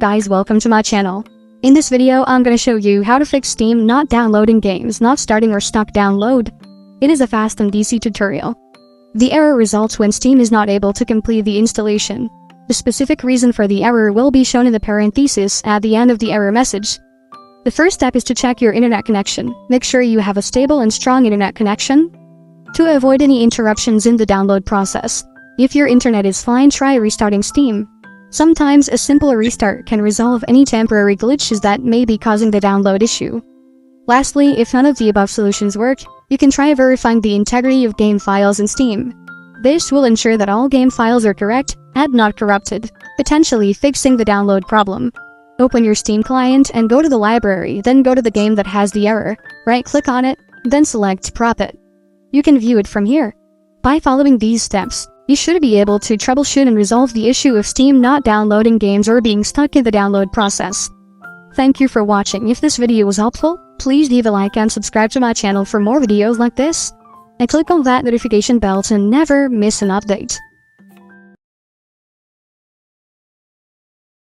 Hello guys, welcome to my channel. In this video, I'm gonna show you how to fix Steam not downloading games, not starting or stuck download. It is a fast and easy tutorial. The error results when Steam is not able to complete the installation. The specific reason for the error will be shown in the parenthesis at the end of the error message. The first step is to check your internet connection. Make sure you have a stable and strong internet connection to avoid any interruptions in the download process. If your internet is fine, try restarting Steam. Sometimes a simple restart can resolve any temporary glitches that may be causing the download issue. Lastly, if none of the above solutions work, you can try verifying the integrity of game files in Steam. This will ensure that all game files are correct and not corrupted, potentially fixing the download problem. Open your Steam client and go to the library, then go to the game that has the error. Right-click on it, then select Prop It. You can view it from here. By following these steps, you should be able to troubleshoot and resolve the issue of Steam not downloading games or being stuck in the download process. Thank you for watching. If this video was helpful, please leave a like and subscribe to my channel for more videos like this. And click on that notification bell to never miss an update.